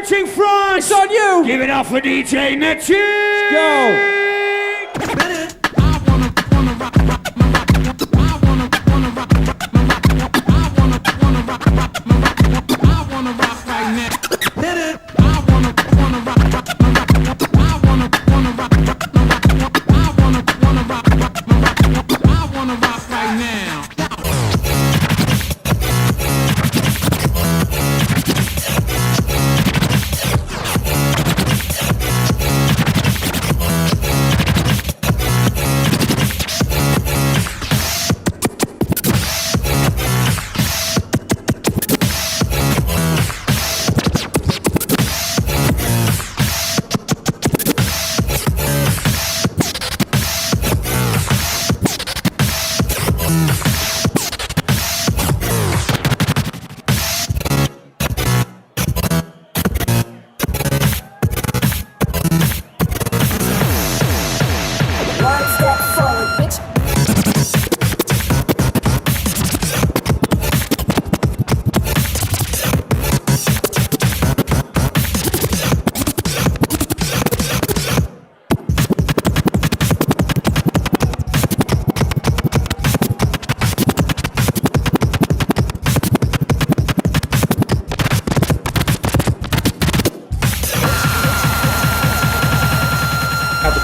Stretching front! It's on you! Give it up for DJ Netik! Go!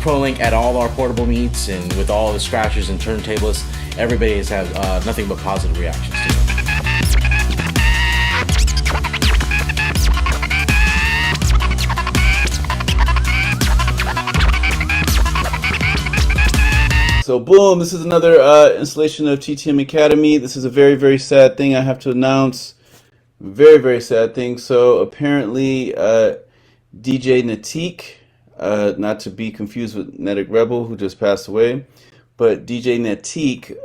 Pro Link at all our portable meets, and with all the scratchers and turntablists, everybody has had nothing but positive reactions to it. So boom, this is another installation of TTM Academy. This is a very, very sad thing I have to announce. Very, very sad thing. So apparently DJ Netik, not to be confused with Netik Rebel, who just passed away, but DJ Netik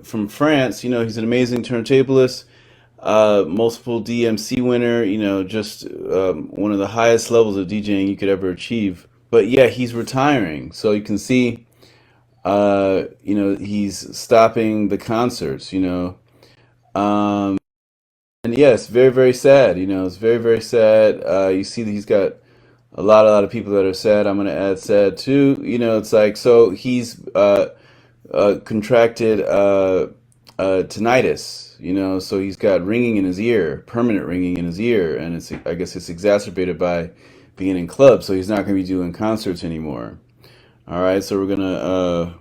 from France, you know, he's an amazing turntablist, multiple DMC winner, you know, just one of the highest levels of DJing you could ever achieve. But yeah, he's retiring. So you can see, you know, he's stopping the concerts, you know. And yeah, it's very, very sad, you know, it's very, very sad. You see that he's got a lot of people that are sad. I'm going to add sad too. You know, it's like, so he's contracted tinnitus, you know, so he's got ringing in his ear, permanent ringing in his ear, and it's, I guess it's exacerbated by being in clubs, so he's not going to be doing concerts anymore. All right, so we're going to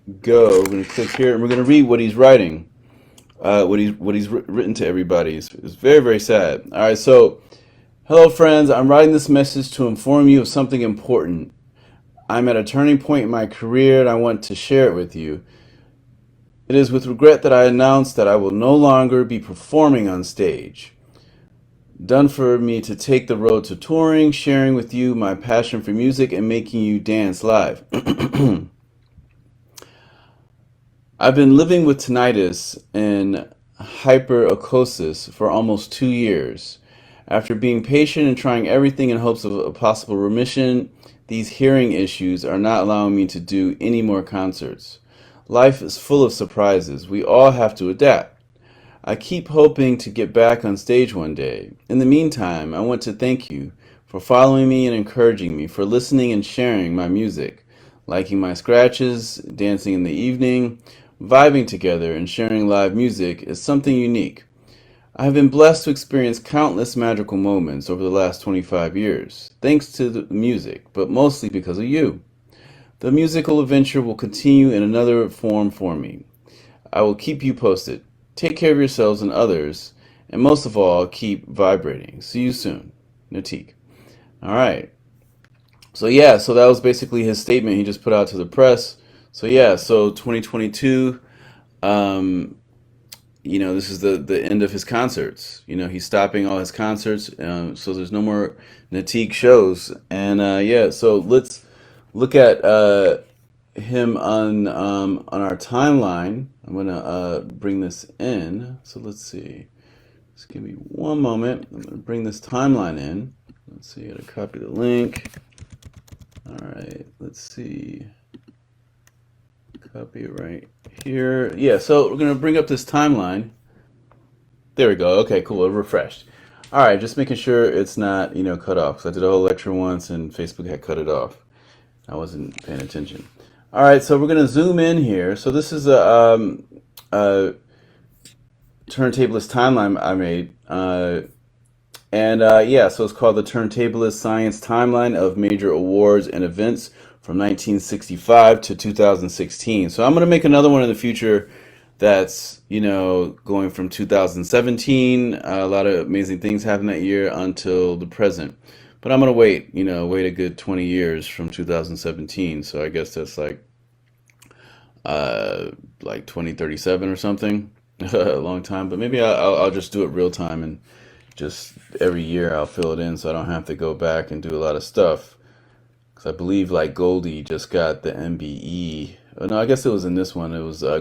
we're going to click here, and we're going to read what he's writing, what he's written to everybody. It's very, very sad. All right, so hello friends, I'm writing this message to inform you of something important. I'm at a turning point in my career and I want to share it with you. It is with regret that I announce that I will no longer be performing on stage. Done for me to take the road to touring, sharing with you my passion for music and making you dance live. I've been living with tinnitus and hyperacusis for almost 2 years. After being patient and trying everything in hopes of a possible remission, these hearing issues are not allowing me to do any more concerts. Life is full of surprises. We all have to adapt. I keep hoping to get back on stage one day. In the meantime, I want to thank you for following me and encouraging me, for listening and sharing my music, liking my scratches, dancing in the evening, vibing together, and sharing live music is something unique. I have been blessed to experience countless magical moments over the last 25 years, thanks to the music, but mostly because of you. The musical adventure will continue in another form for me. I will keep you posted. Take care of yourselves and others, and most of all, keep vibrating. See you soon. Netik. All right. So yeah, so that was basically his statement he just put out to the press. So yeah, so 2022, you know, this is the end of his concerts. You know, he's stopping all his concerts, so there's no more Netik shows. And yeah, so let's look at him on our timeline. I'm gonna bring this in. So let's see. Just give me one moment. I'm gonna bring this timeline in. Let's see. Gotta copy the link. All right. Let's see. Copy it right here. Yeah, so we're going to bring up this timeline. There we go. Okay, cool. It refreshed. All right, just making sure it's not, cut off. 'Cause I did a whole lecture once and Facebook had cut it off. I wasn't paying attention. All right, so we're gonna zoom in here. So this is a turntablist timeline I made, yeah, so it's called the Turntablist Science Timeline of Major Awards and Events from 1965 to 2016. So I'm gonna make another one in the future that's going from 2017. A lot of amazing things happened that year until the present. But I'm gonna wait a good 20 years from 2017. So I guess that's like 2037 or something. A long time. But maybe I'll just do it real time and just every year I'll fill it in so I don't have to go back and do a lot of stuff. Because I believe like Goldie just got the MBE. Oh, no, I guess it was in this one. It was I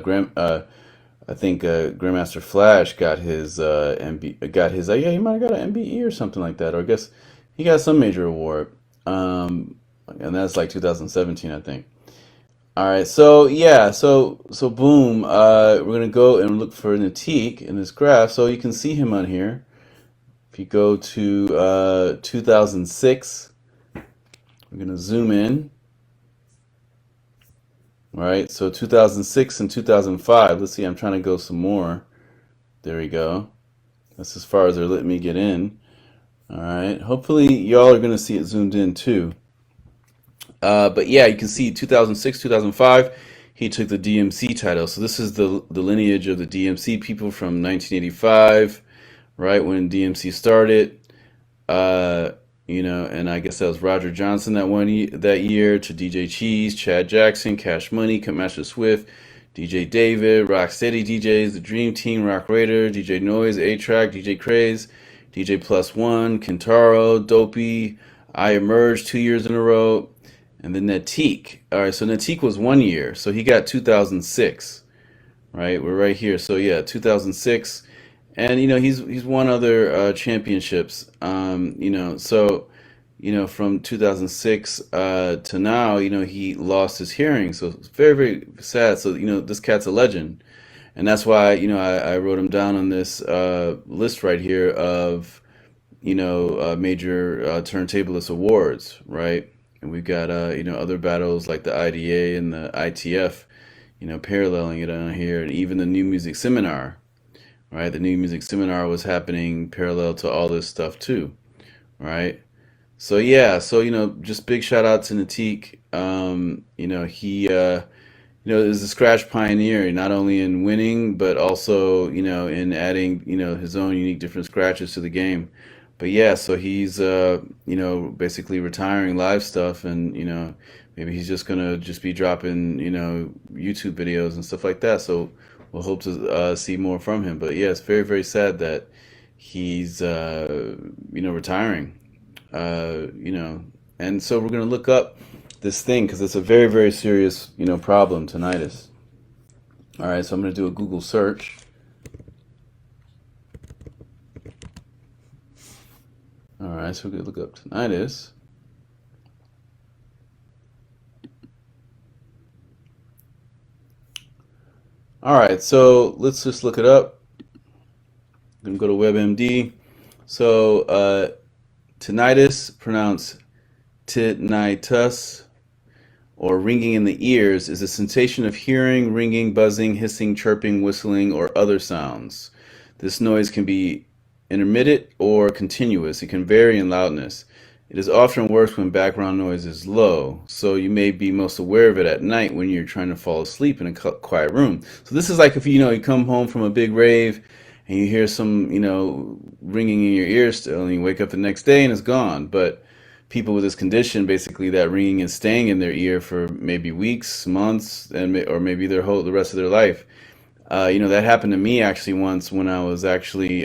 think Grandmaster Flash got his yeah, he might have got an MBE or something like that, or I guess he got some major award, and that's like 2017, I think. All right, so yeah, so boom, we're gonna go and look for Netik in this graph, so you can see him on here. If you go to 2006, we're gonna zoom in. All right, so 2006 and 2005. Let's see, I'm trying to go some more. There we go. That's as far as they're letting me get in. All right, hopefully y'all are going to see it zoomed in too. But yeah, you can see 2006, 2005, he took the DMC title. So this is the lineage of the DMC people from 1985, right, when DMC started. And I guess that was Roger Johnson that year, to DJ Cheese, Chad Jackson, Cash Money, Master Swift, DJ David, Rocksteady DJs, The Dream Team, Rock Raider, DJ Noise, A-Track, DJ Craze, DJ Plus One, Kentaro, Dopey, I Emerged 2 years in a row, and then Netik. All right, so Netik was 1 year, so he got 2006, right? We're right here. So yeah, 2006. And he's won other championships. From 2006 to now, he lost his hearing, so it's very, very sad. So this cat's a legend, and that's why I wrote him down on this list right here of major turntablist awards, right? And we've got other battles like the IDA and the ITF, paralleling it on here, and even the New Music Seminar. Right, the New Music Seminar was happening parallel to all this stuff too, right? So yeah, so just big shout out to Netik. He is a scratch pioneer, not only in winning but also in adding his own unique different scratches to the game. But yeah, so he's basically retiring live stuff, and maybe he's just gonna be dropping YouTube videos and stuff like that. So we'll hope to see more from him. But yeah, it's very, very sad that he's retiring. And so we're gonna look up this thing because it's a very, very serious problem, tinnitus. All right, so I'm gonna do a Google search. All right, so we're gonna look up tinnitus. All right, so let's just look it up. I'm gonna go to WebMD. So tinnitus, pronounced tinnitus, or ringing in the ears, is a sensation of hearing, ringing, buzzing, hissing, chirping, whistling, or other sounds. This noise can be intermittent or continuous. It can vary in loudness. It is often worse when background noise is low, so you may be most aware of it at night when you're trying to fall asleep in a quiet room. So this is like if you come home from a big rave and you hear some ringing in your ears still, and you wake up the next day and it's gone. But people with this condition, basically that ringing is staying in their ear for maybe weeks, months, or maybe the rest of their life. That happened to me actually once when I was actually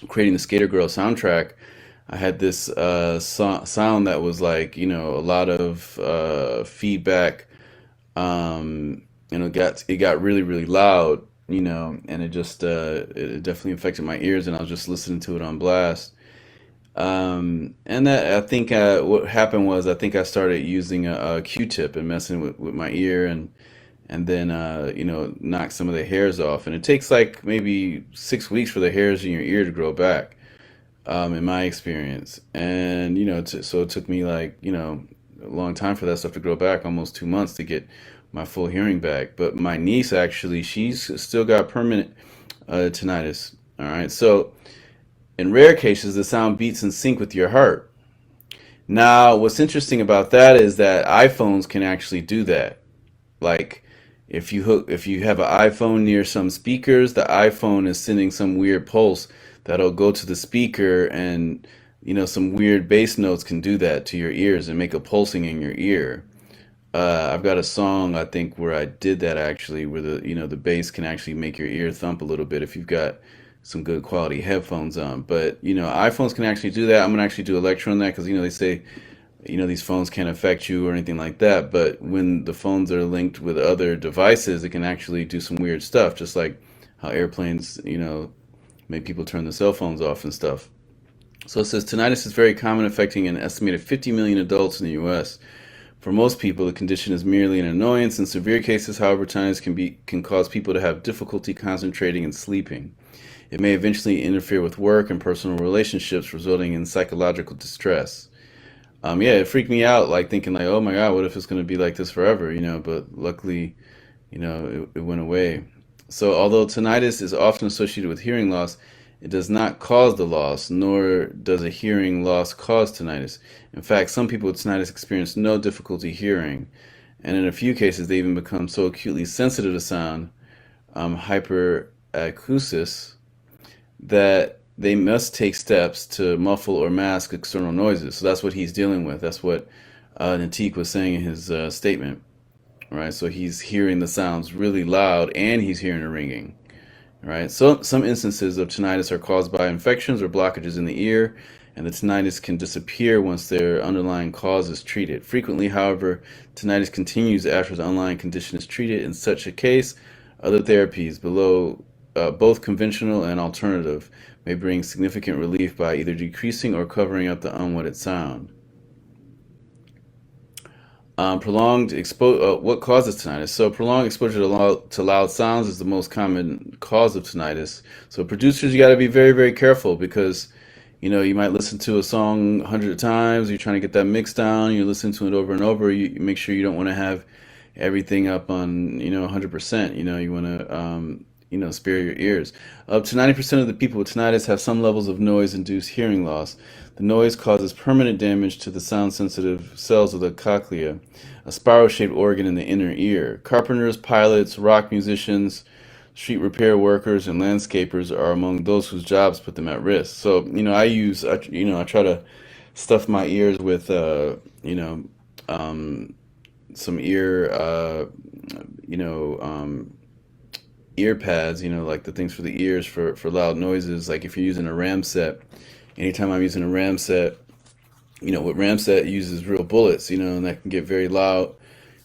creating the Skater Girl soundtrack. I had this sound that was like, a lot of feedback, and it got really, really loud, and it definitely affected my ears, and I was just listening to it on blast. And that I think what happened was I think I started using a Q-tip and messing with my ear, and then knock some of the hairs off, and it takes like maybe 6 weeks for the hairs in your ear to grow back. in my experience. And so it took me like a long time for that stuff to grow back, almost 2 months to get my full hearing back. But my niece actually, she's still got permanent tinnitus. All right, so in rare cases, the sound beats in sync with your heart. Now, what's interesting about that is that iPhones can actually do that. Like if you have an iPhone near some speakers, the iPhone is sending some weird pulse that'll go to the speaker, and some weird bass notes can do that to your ears and make a pulsing in your ear. I've got a song I think where I did that actually, where the bass can actually make your ear thump a little bit if you've got some good quality headphones on. But iPhones can actually do that. I'm gonna actually do a lecture on that because they say these phones can't affect you or anything like that. But when the phones are linked with other devices, it can actually do some weird stuff, just like how airplanes make people turn their cell phones off and stuff. So it says tinnitus is very common, affecting an estimated 50 million adults in the U.S. For most people, the condition is merely an annoyance. In severe cases, however, tinnitus can cause people to have difficulty concentrating and sleeping. It may eventually interfere with work and personal relationships, resulting in psychological distress. Yeah, it freaked me out, like thinking like, oh my God, what if it's going to be like this forever? But luckily, it went away. So although tinnitus is often associated with hearing loss, it does not cause the loss, nor does a hearing loss cause tinnitus. In fact, some people with tinnitus experience no difficulty hearing, and in a few cases, they even become so acutely sensitive to sound, hyperacusis, that they must take steps to muffle or mask external noises. So that's what he's dealing with. That's what Netik was saying in his statement, right? So he's hearing the sounds really loud, and he's hearing the ringing. Right. So some instances of tinnitus are caused by infections or blockages in the ear, and the tinnitus can disappear once their underlying cause is treated. Frequently, however, tinnitus continues after the underlying condition is treated. In such a case, other therapies, both conventional and alternative, may bring significant relief by either decreasing or covering up the unwanted sound. What causes tinnitus? So prolonged exposure to loud sounds is the most common cause of tinnitus. So producers, you got to be very, very careful because, you might listen to a song 100 times. You're trying to get that mix down. You listen to it over and over. You make sure you don't want to have everything up on, 100%. You want to, spare your ears. Up to 90% of the people with tinnitus have some levels of noise-induced hearing loss. The noise causes permanent damage to the sound-sensitive cells of the cochlea, a spiral-shaped organ in the inner ear. Carpenters, pilots, rock musicians, street repair workers, and landscapers are among those whose jobs put them at risk. So, I try to stuff my ears with, some ear pads, like the things for the ears for loud noises. Like if you're using a RAM set, anytime I'm using a RAM set, what RAM set uses real bullets, and that can get very loud.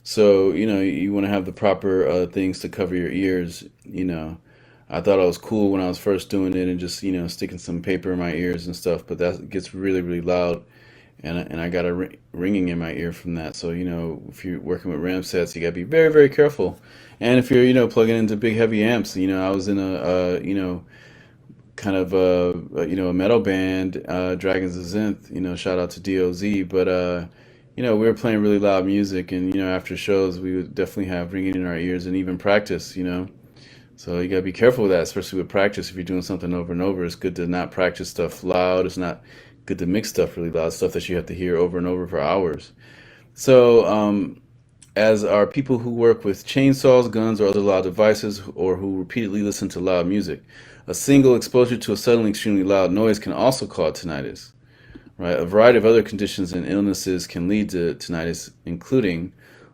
So, you want to have the proper things to cover your ears. I thought I was cool when I was first doing it and just, sticking some paper in my ears and stuff, but that gets really, really loud. And I got a ringing in my ear from that. So, if you're working with RAM sets, you got to be very, very careful. And if you're, plugging into big, heavy amps, I was in kind of a metal band, Dragons of Zenith, shout out to DOZ. But, we were playing really loud music, and, after shows, we would definitely have ringing in our ears and even practice. So you got to be careful with that, especially with practice. If you're doing something over and over, it's good to not practice stuff loud. It's not good to mix stuff really loud, stuff that you have to hear over and over for hours. So, as are people who work with chainsaws, guns, or other loud devices, or who repeatedly listen to loud music. A single exposure to a suddenly extremely loud noise can also cause tinnitus. Right? A variety of other conditions and illnesses can lead to tinnitus, including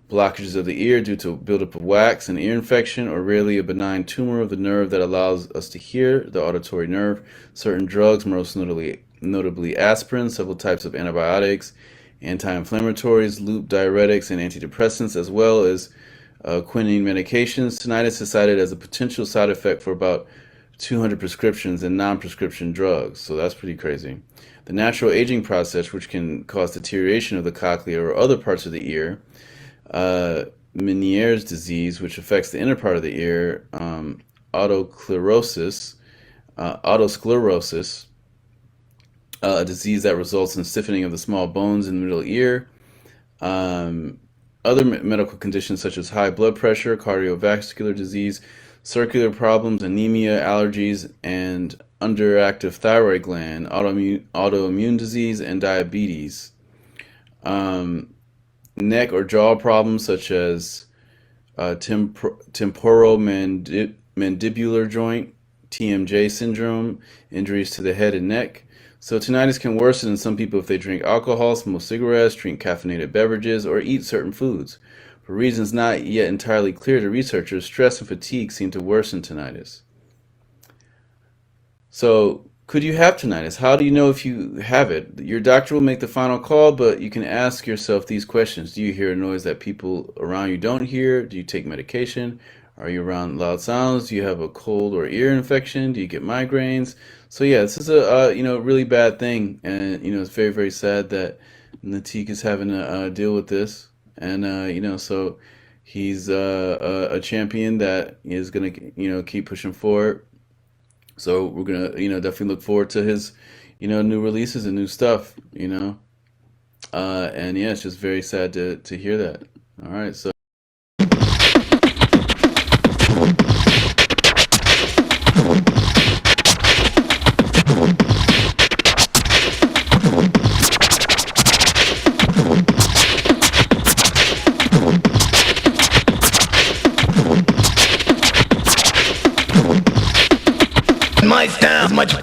blockages of the ear due to buildup of wax, an ear infection, or rarely a benign tumor of the nerve that allows us to hear, the auditory nerve, certain drugs, most notably aspirin, several types of antibiotics, anti-inflammatories, loop diuretics, and antidepressants, as well as quinine medications. Tinnitus is cited as a potential side effect for about 200 prescriptions and non-prescription drugs, so that's pretty crazy. The natural aging process, which can cause deterioration of the cochlea or other parts of the ear, Meniere's disease, which affects the inner part of the ear, autosclerosis, a disease that results in stiffening of the small bones in the middle ear. Other medical conditions such as high blood pressure, cardiovascular disease, circular problems, anemia, allergies, and underactive thyroid gland, autoimmune disease, and diabetes. Neck or jaw problems such as temporomandibular joint, TMJ syndrome, injuries to the head and neck. So tinnitus can worsen in some people if they drink alcohol, smoke cigarettes, drink caffeinated beverages, or eat certain foods. For reasons not yet entirely clear to researchers, stress and fatigue seem to worsen tinnitus. So, could you have tinnitus? How do you know if you have it? Your doctor will make the final call, but you can ask yourself these questions. Do you hear a noise that people around you don't hear? Do you take medication? Are you around loud sounds? Do you have a cold or ear infection? Do you get migraines? So yeah, this is a really bad thing, and it's very, very sad that Netik is having to deal with this. And so he's a champion that is gonna keep pushing forward. So we're gonna definitely look forward to his new releases and new stuff. And yeah, it's just very sad to hear that. All right, so. My sound much